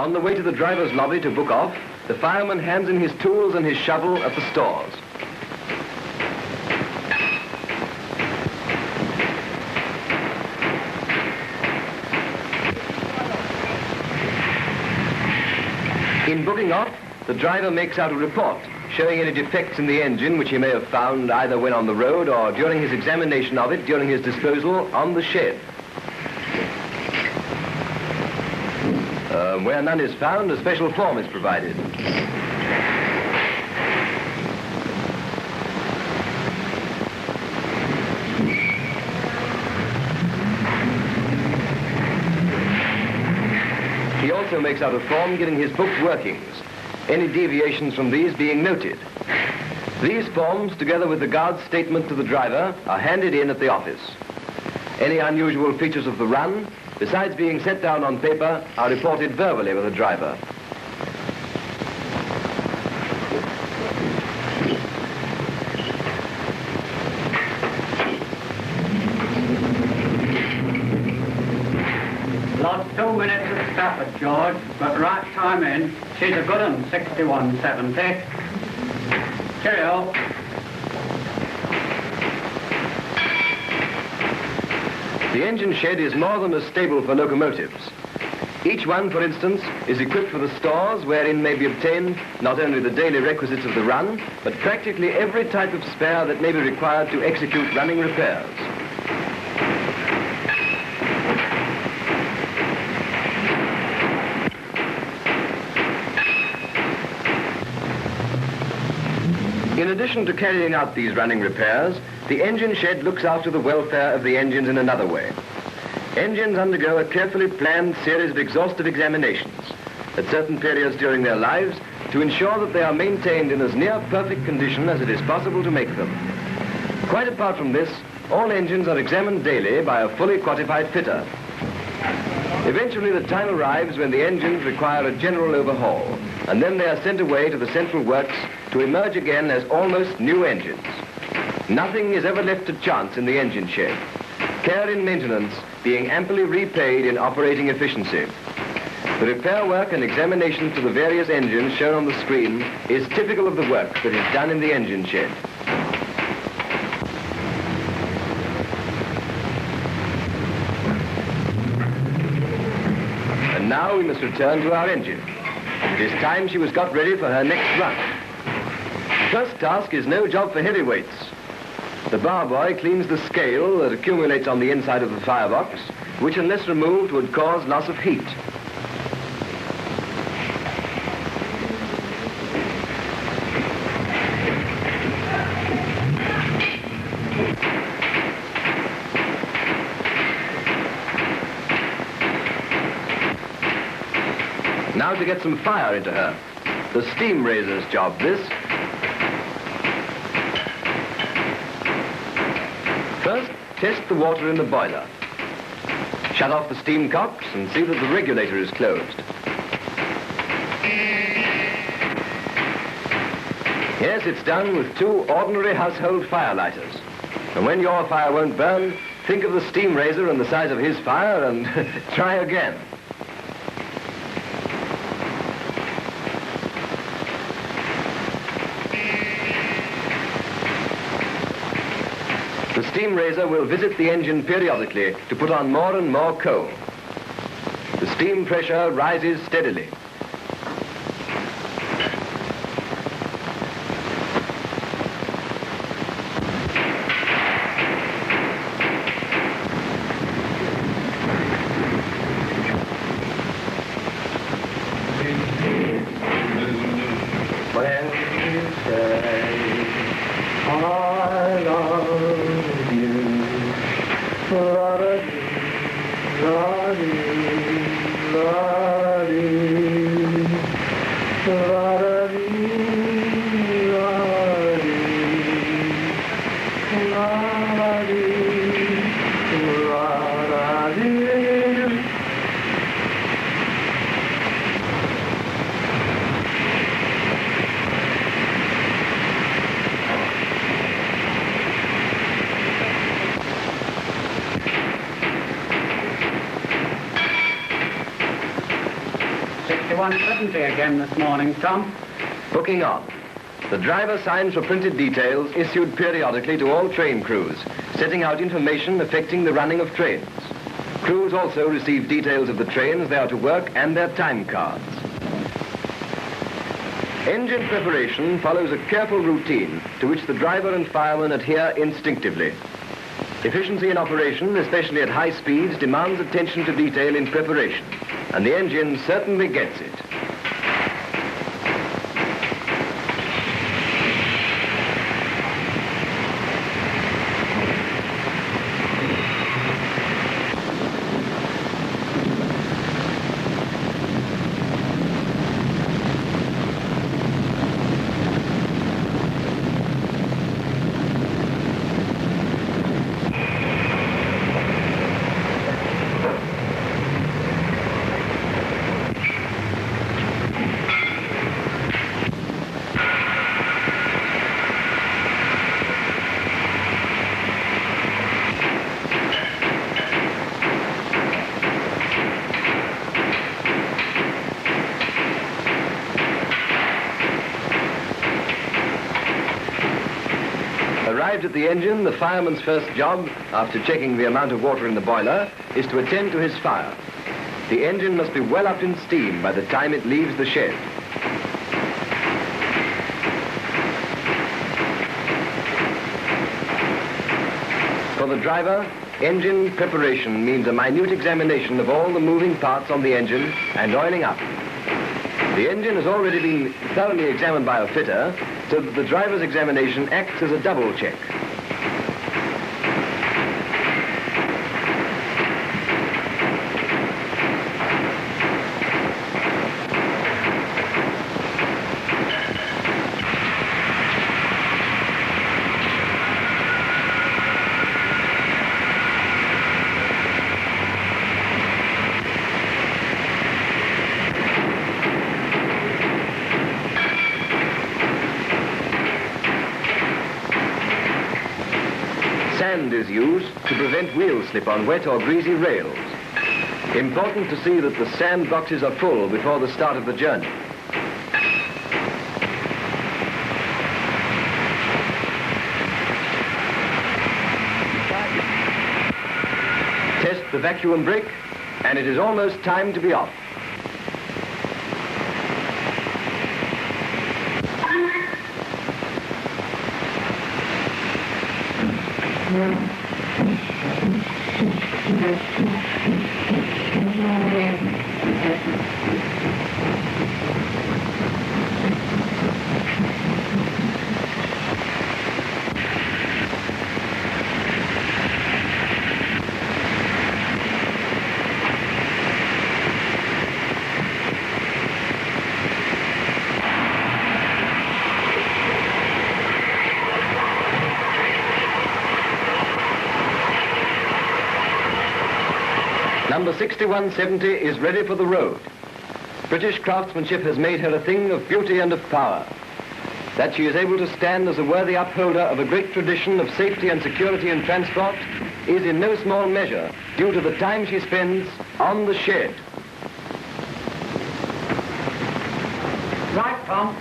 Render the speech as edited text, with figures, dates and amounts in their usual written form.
On the way to the driver's lobby to book off, the fireman hands in his tools and his shovel at the stores. In booking off, the driver makes out a report showing any defects in the engine which he may have found either when on the road or during his examination of it during his disposal on the shed. Where none is found, a special form is provided. He also makes out a form giving his booked workings, any deviations from these being noted. These forms, together with the guard's statement to the driver, are handed in at the office. Any unusual features of the run, besides being set down on paper, are reported verbally with the driver. Lost 2 minutes at Stafford, George, but right time in. She's a good one, 61.70. Cheerio. The engine shed is more than a stable for locomotives. Each one, for instance, is equipped for the stores wherein may be obtained not only the daily requisites of the run, but practically every type of spare that may be required to execute running repairs. In addition to carrying out these running repairs, the engine shed looks after the welfare of the engines in another way. Engines undergo a carefully planned series of exhaustive examinations at certain periods during their lives to ensure that they are maintained in as near perfect condition as it is possible to make them. Quite apart from this, all engines are examined daily by a fully qualified fitter. Eventually the time arrives when the engines require a general overhaul, and then they are sent away to the central works to emerge again as almost new engines. Nothing is ever left to chance in the engine shed. Care and maintenance being amply repaid in operating efficiency. The repair work and examination to the various engines shown on the screen is typical of the work that is done in the engine shed. And now we must return to our engine. It is time she was got ready for her next run. The first task is no job for heavyweights. The bar boy cleans the scale that accumulates on the inside of the firebox, which unless removed would cause loss of heat. Now to get some fire into her. The steam raiser's job, this. First, test the water in the boiler. Shut off the steam cocks and see that the regulator is closed. Yes, it's done with 2 ordinary household fire lighters. And when your fire won't burn, think of the steam raiser and the size of his fire and try again. The steam raiser will visit the engine periodically to put on more and more coal. The steam pressure rises steadily. 6170 again this morning, Tom. Booking on. The driver signs for printed details issued periodically to all train crews, setting out information affecting the running of trains. Crews also receive details of the trains they are to work and their time cards. Engine preparation follows a careful routine to which the driver and fireman adhere instinctively. Efficiency in operation, especially at high speeds, demands attention to detail in preparation, and the engine certainly gets it. Arrived at the engine, the fireman's first job, after checking the amount of water in the boiler, is to attend to his fire. The engine must be well up in steam by the time it leaves the shed. For the driver, engine preparation means a minute examination of all the moving parts on the engine and oiling up. The engine has already been thoroughly examined by a fitter, so that the driver's examination acts as a double check. Sand is used to prevent wheel slip on wet or greasy rails. Important to see that the sand boxes are full before the start of the journey. Test the vacuum brake, and it is almost time to be off. Number 6170 is ready for the road. British craftsmanship has made her a thing of beauty and of power. That she is able to stand as a worthy upholder of a great tradition of safety and security in transport is in no small measure due to the time she spends on the shed. Right, Tom.